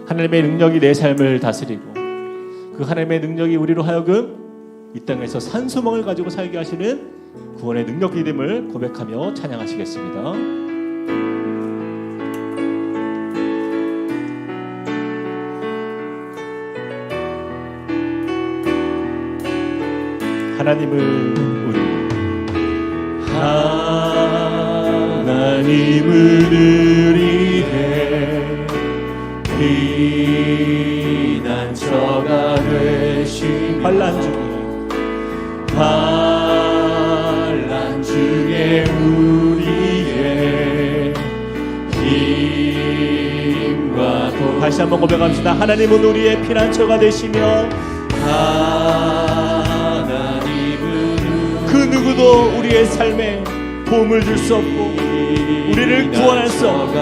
하나님의 능력이 내 삶을 다스리고 그 하나님의 능력이 우리로 하여금 이 땅에서 산소망을 가지고 살게 하시는 구원의 능력이 됨을 고백하며 찬양하시겠습니다. 하나님은 우리의 피난처가 되신 환난 중에 우리의 힘과 도 다시 한번 고백합시다. 하나님은 우리의 피난처가 되시며 그 누구도 우리의 삶에 도움을 줄 수 없고 우리를 구원할 수 없고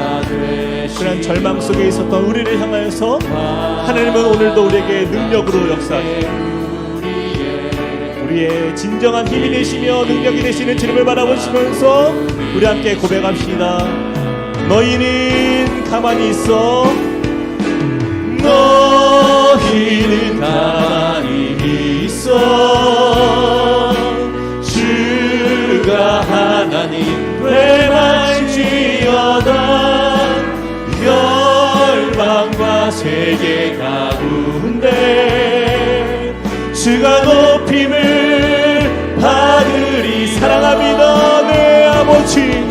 그런 절망 속에 있었던 우리를 향하여서 하나님은 오늘도 우리에게 능력으로 역사하시고 우리의 진정한 힘이 되시며 능력이 되시는 주님을 바라보시면서 우리 함께 고백합시다. 너희는 가만히 있어 너희는 가만히 있어 주가 하나님 되 말지어다. 열방과 세계 가운데 주가 높임을 받으리. 사랑합니다 내 아버지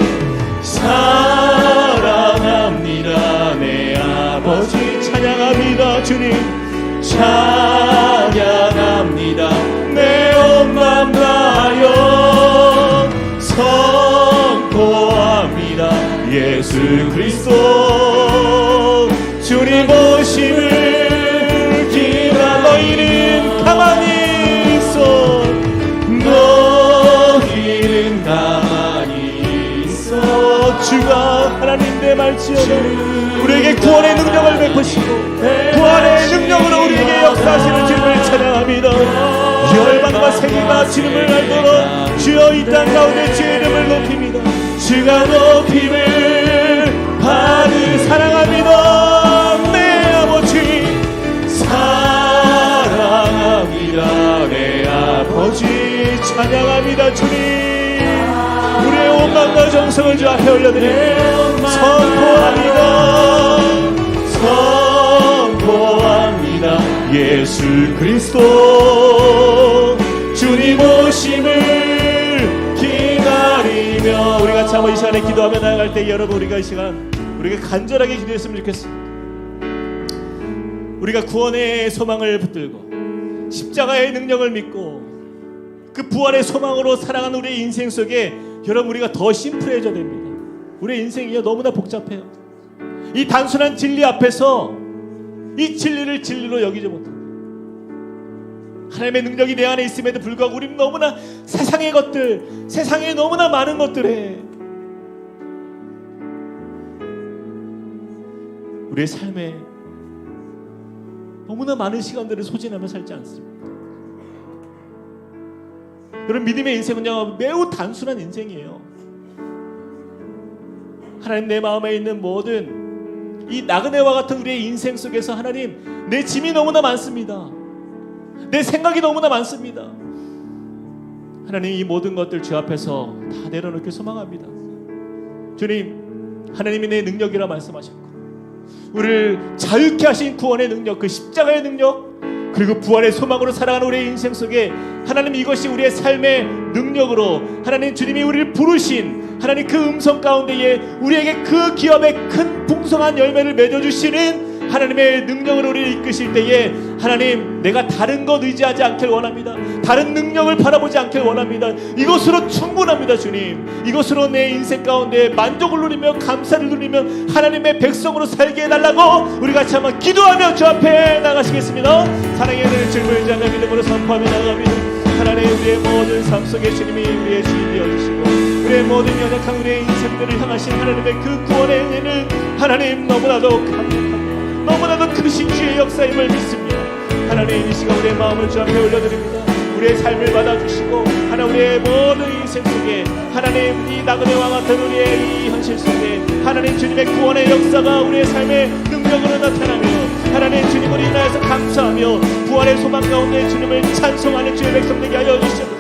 사랑합니다 내 아버지 찬양합니다 주님 찬양합니다 내 온 맘 다하여 선포합니다 예수 그리스도 주님 오심을 기다. 너희는 가만히 있어 너희는 가만히 있어 주가 하나님 내 말지어다. 우리에게 구원의 능력을 베푸시고 구원의 능력으로 우리에게 역사하시는 주님을 찬양합니다. 열방과 세계가 주님을 알도록 주여 이 땅 가운데 주의 이름을 높입니다. 주가 높임을 받으 사랑합니다 내 아버지 사랑합니다 내 아버지 찬양합니다 주님. 우리의 온 마음과 정성을 주 앞에 올려드립니다. 선포합니다 예수 그리스도 주님 오심을 기다리며. 우리가 참 이 시간에 기도하며 나아갈 때 여러분 우리가 이 시간 우리가 간절하게 기도했으면 좋겠습니다. 우리가 구원의 소망을 붙들고 십자가의 능력을 믿고 그 부활의 소망으로 살아가는 우리의 인생 속에 여러분 우리가 더 심플해져야 됩니다. 우리의 인생이 너무나 복잡해요. 이 단순한 진리 앞에서 이 진리를 진리로 여기지 못합니다. 하나님의 능력이 내 안에 있음에도 불구하고 우리는 너무나 세상의 것들, 세상에 너무나 많은 것들에 우리의 삶에 너무나 많은 시간들을 소진하며 살지 않습니다. 여러분 믿음의 인생은요 매우 단순한 인생이에요. 하나님 내 마음에 있는 모든 이 나그네와 같은 우리의 인생 속에서 하나님 내 짐이 너무나 많습니다. 내 생각이 너무나 많습니다. 하나님 이 모든 것들 주 앞에서 다 내려놓기 소망합니다. 주님 하나님이 내 능력이라 말씀하셨고 우리를 자유케 하신 구원의 능력 그 십자가의 능력 그리고 부활의 소망으로 살아가는 우리의 인생 속에 하나님 이것이 우리의 삶의 능력으로 하나님 주님이 우리를 부르신 하나님 그 음성 가운데에 우리에게 그 기업의 큰 풍성한 열매를 맺어주시는 하나님의 능력으로 우리를 이끄실 때에 하나님, 내가 다른 것 의지하지 않길 원합니다. 다른 능력을 바라보지 않길 원합니다. 이것으로 충분합니다. 주님, 이것으로 내 인생 가운데 만족을 누리며 감사를 누리며 하나님의 백성으로 살게 해달라고 우리 같이 한번 기도하며 주 앞에 나가시겠습니다. 사랑의 은혜를 주님을 의지하며 믿음으로 선포하며 나갑니다. 하나님, 우리의 모든 삶 속에 주님이 우리의 주인이 되어주시고 우리의 모든 연약한 우리의 인생들을 향하신 하나님의 그 구원의 은혜는 하나님 너무나도 강력하고 너무나도 크신 주의 역사임을 믿습니다. 하나님, 이 시간 우리의 마음을 주 앞에 올려드립니다. 우리의 삶을 받아주시고 하나님, 우리의 모든 인생 속에 하나님, 이 나그네 왕 같은 우리의 이 현실 속에 하나님 주님의 구원의 역사가 우리의 삶의 능력으로 나타나며 하나님 주님을 인하여서 감사하며 부활의 소망 가운데 주님을 찬송하는 주의 백성 되게 하여 주시옵소서.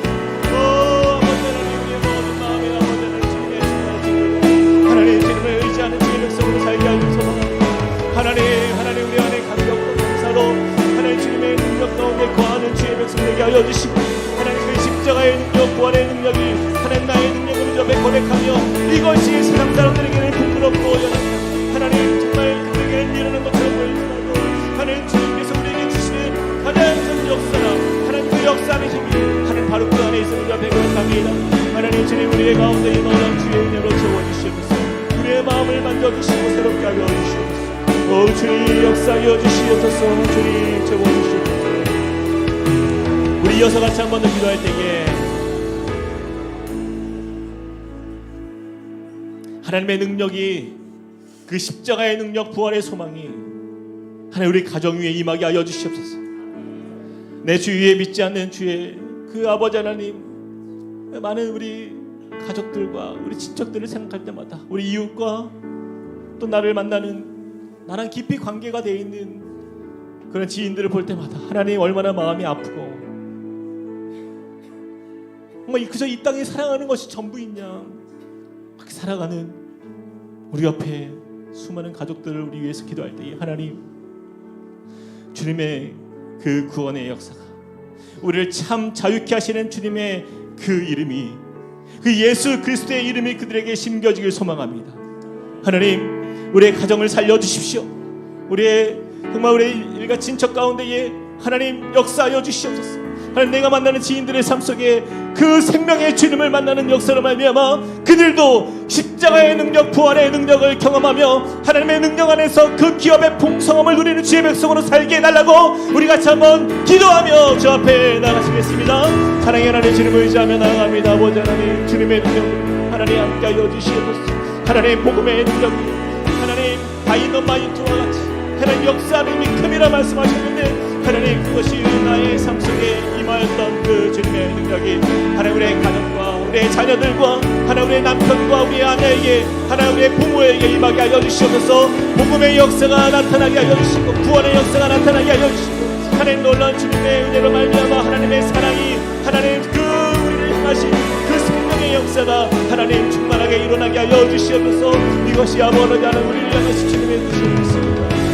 하나님, 주님을 의지하는 주의 백성으로 살게 하여 주옵소서. 하나님, 우리 안에 감격과 감사로 하나님 주님의 능력 가운데 거하는 주의 백성 되게 하여 주시고 하나님, 그 십자가의 능력, 부활의 능력이 하나님 나의 능력으로 저 앞에 고백하며 이것이 세상 사람들에게는 부끄럽고 연약한 하나님, 정말 그들에게는 일어나는 것처럼 보일지라도 하나님 주님께서 우리에게 주시는 가장 큰 역사라 하나님, 그 역사의 힘이 하나님 바로 그 안에 있음을 저 앞에 고백합니다. 하나님 주님, 우리의 가운데 이 놀라운 주의 은혜로 채워주시옵소서. 우리의 마음을 만져주시고 새롭게 하여 주시옵소서. 주님 역사하여 주시옵소서. 주님 채워주시옵소서. 우리 이어서 같이 한 번 더 기도할 때에 하나님의 능력이, 그 십자가의 능력, 부활의 소망이 하나님 우리 가정 위에 임하게 하여 주시옵소서. 내 주위에 믿지 않는 주의 그 아버지 하나님, 많은 우리 가족들과 우리 친척들을 생각할 때마다 우리 이웃과 또 나를 만나는 나랑 깊이 관계가 되어 있는 그런 지인들을 볼 때마다 하나님 얼마나 마음이 아프고 그저 이 땅에 사랑하는 것이 전부있냐 그렇게 살아가는 우리 옆에 수많은 가족들을 우리 위해서 기도할 때 하나님 주님의 그 구원의 역사가 우리를 참 자유케 하시는 주님의 그 이름이, 그 예수 그리스도의 이름이 그들에게 심겨지길 소망합니다. 하나님, 우리의 가정을 살려주십시오. 우리의 정말 우리의 일가 친척 가운데에 하나님 역사하여 주시옵소서. 하나님, 내가 만나는 지인들의 삶 속에 그 생명의 주님을 만나는 역사로 말미암아 그들도 십자가의 능력, 부활의 능력을 경험하며 하나님의 능력 안에서 그 기업의 풍성함을 누리는 주의 백성으로 살게 해달라고 우리 같이 한번 기도하며 주 앞에 나가시겠습니다. 사랑의 하나님, 주님을 의지하며 나아갑니다. 아버지 하나님, 주님의 능력 하나님 함께하여 주시옵소서. 하나님, 복음의 능력 하나님 다이너마이트와 같이 하나님 역사하는 큼이라 말씀하셨는데 하나님, 그것이 나의 삶 속에 임하였던 그 주님의 능력이 하나님 우리의 가정과 우리의 자녀들과 하나님 우리의 남편과 우리의 아내에게 하나님 우리의 부모에게 임하게 하여 주시옵소서. 복음의 역사가 나타나게 하여 주시고 구원의 역사가 나타나게 하여 주시고 하나님 놀라운 주님의 은혜로 말미암아 하나님의 사랑이 하나님 그 우리를 향하신 그 생명의 역사가 하나님 충만하게 일어나게 하여 주시옵소서. 이것이 아버지 하나님 우리를 향하신 주님의 뜻입니다.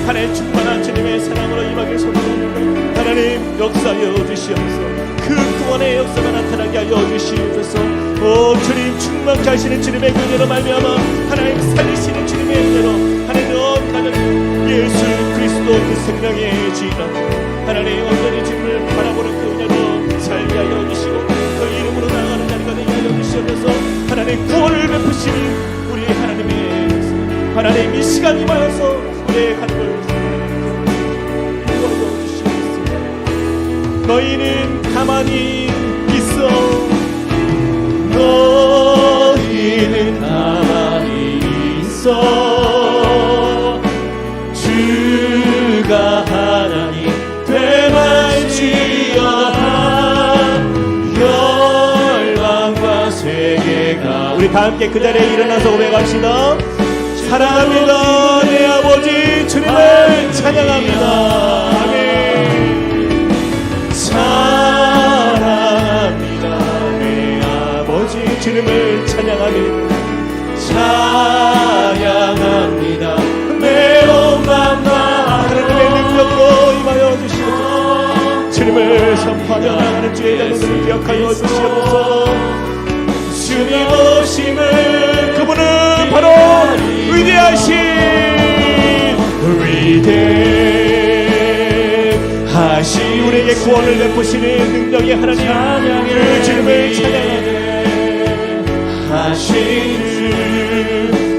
하나님 충만한 주님의 사랑으로 임하길 소망합니다. 하나님 역사하여 주시옵소서. 그 구원의 역사가 나타나게 하여 주시옵소서. 오 주님, 충만케 하시는 주님의 은혜로 말미암아 하나님 살리시는 주님의 은혜로 하나님 온 가정 예수 그리스도 그 생명의 주인아 하나님 온전히 주님을 바라보는 그 은혜로 살게 하여 주시고 그 이름으로 나아가는 자리가 되게 하여 주시옵소서. 하나님 구원을 베푸시는 우리 하나님의 역사, 하나님 이 시간 임하여서 우리의 가족을 구원하여 주시옵소서. 너희는 가만히 있어, 너희는 가만히 있어. 주가 하나님 되말지어다. 열방과 세계가 우리 다 함께 그 자리에 일어나서 고백합시다. 사랑합니다 내 아버지 주님을 찬양합니다. 아멘. 사랑합니다 내 아버지 주님을 찬양합니다. 찬양합니다 내 온 마음 다 하나님의 능력으로 임하여 주시옵소서. 주님을 선포하며 나가는 주의 자녀들을 기억하여 주시옵소서. 주님 오심을 그분은 바로 위대하신 우리에게 구원을 베푸시는 능력의 하나님, 그 주님을 찬양하신 주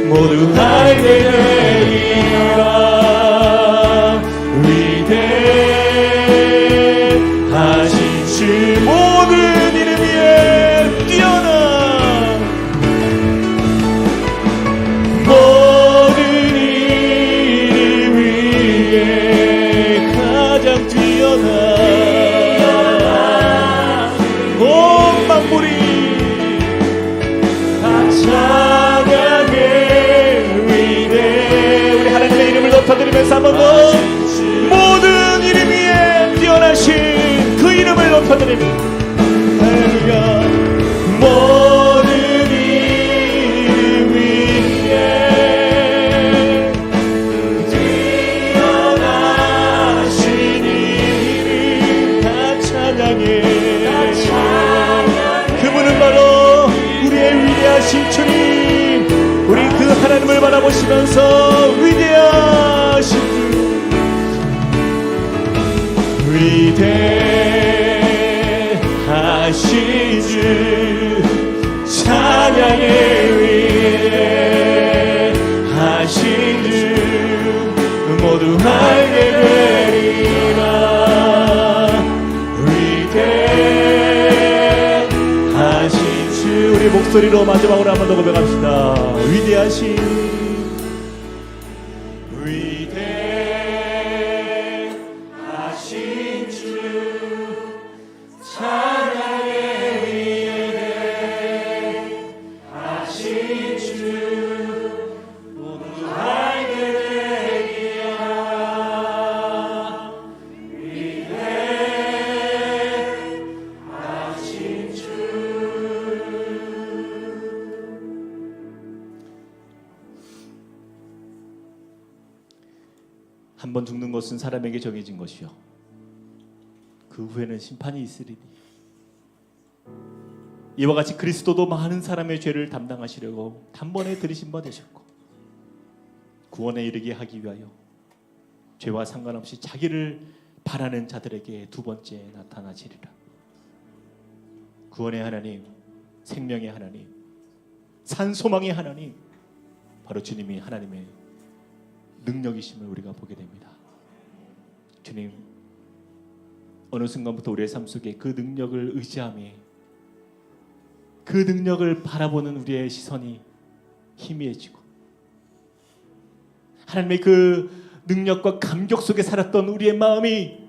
모두 할렐루야. 위대하신 주 모든 이름 위에 뛰어나 모든 이름 위에 가장 뛰어나 온 만물이 다 찬양해. 위대 우리 하나님의 이름을 높여드리면서 한번 더 모든 이름 위에 뛰어나신 그 이름을 높여드립니다. 할렐루야. 모든 이름 위에 뛰어나신 이름 다 찬양해. 그분은 바로 우리의 위대하신 주님. 우리 그 하나님을 바라보시면서 위대하신 주, 위대하신 주 찬양해. 위대하신 주 모두 알게 되리라. 위대하신 주 우리 목소리로 마지막으로 한 번 더 고백합시다. 위대하신 주 찬양해. 위대하신 주 모두 알게 되리라. 위대하신 주. 한 번 죽는 것은 사람에게 정해진 것이요 그 후에는 심판이 있으리니 이와 같이 그리스도도 많은 사람의 죄를 담당하시려고 단번에 들이신 바 되셨고 구원에 이르게 하기 위하여 죄와 상관없이 자기를 바라는 자들에게 두 번째 나타나시리라. 구원의 하나님, 생명의 하나님, 산소망의 하나님, 바로 주님이 하나님의 능력이심을 우리가 보게 됩니다. 주님, 어느 순간부터 우리의 삶 속에 그 능력을 의지함이, 그 능력을 바라보는 우리의 시선이 희미해지고 하나님의 그 능력과 감격 속에 살았던 우리의 마음이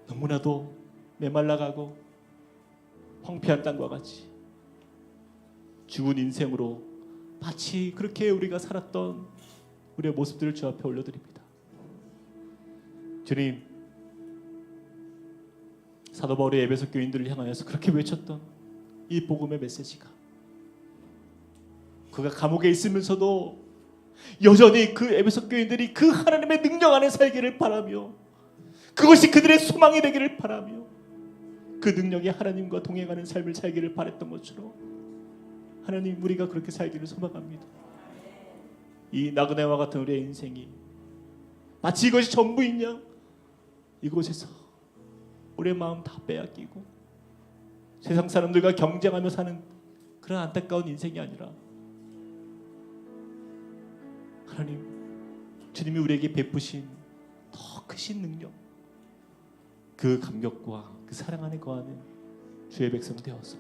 너무나도 메말라가고 황폐한 땅과 같이 죽은 인생으로 마치 그렇게 우리가 살았던 우리의 모습들을 주 앞에 올려드립니다. 주님, 사도 바울이 에베소 교인들을 향하여서 그렇게 외쳤던 이 복음의 메시지가 그가 감옥에 있으면서도 여전히 그 에베소 교인들이 그 하나님의 능력 안에 살기를 바라며 그것이 그들의 소망이 되기를 바라며 그 능력이 하나님과 동행하는 삶을 살기를 바랬던 것처럼 하나님, 우리가 그렇게 살기를 소망합니다. 이 나그네와 같은 우리의 인생이 마치 이것이 전부인 양 이곳에서 우리의 마음 다 빼앗기고 세상 사람들과 경쟁하며 사는 그런 안타까운 인생이 아니라 하나님, 주님이 우리에게 베푸신 더 크신 능력, 그 감격과 그 사랑 안에 거하는 주의 백성 되어서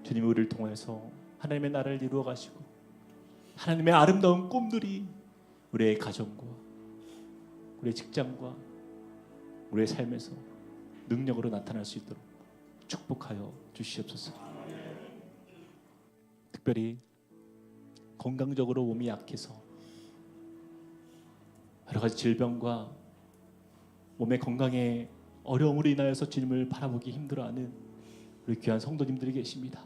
주님이 우리를 통해서 하나님의 나라를 이루어 가시고 하나님의 아름다운 꿈들이 우리의 가정과 우리의 직장과 우리의 삶에서 능력으로 나타날 수 있도록 축복하여 주시옵소서. 특별히 건강적으로 몸이 약해서 여러 가지 질병과 몸의 건강에 어려움으로 인하여서 주님을 바라보기 힘들어하는 우리 귀한 성도님들이 계십니다.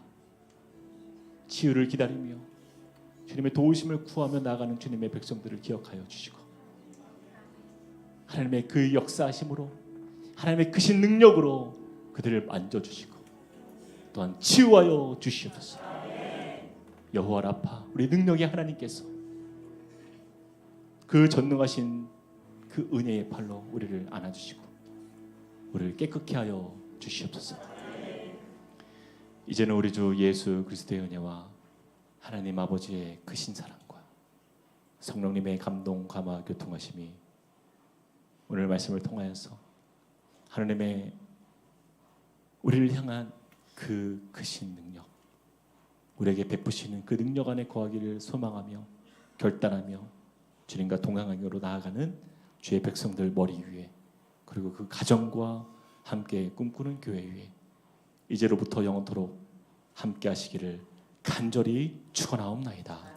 치유를 기다리며 주님의 도우심을 구하며 나아가는 주님의 백성들을 기억하여 주시고 하나님의 그 역사하심으로 하나님의 크신 능력으로 그들을 만져주시고 또한 치유하여 주시옵소서. 여호와 라파, 우리 능력의 하나님께서 그 전능하신 그 은혜의 팔로 우리를 안아주시고 우리를 깨끗게 하여 주시옵소서. 이제는 우리 주 예수 그리스도의 은혜와 하나님 아버지의 크신 사랑과 성령님의 감동, 감화, 교통하심이 오늘 말씀을 통하여서 하나님의 우리를 향한 그 크신 능력, 우리에게 베푸시는 그 능력 안에 거하기를 소망하며 결단하며 주님과 동행하기로 나아가는 주의 백성들 머리 위에, 그리고 그 가정과 함께 꿈꾸는 교회 위에 이제로부터 영원토록 함께 하시기를 간절히 축원하옵나이다.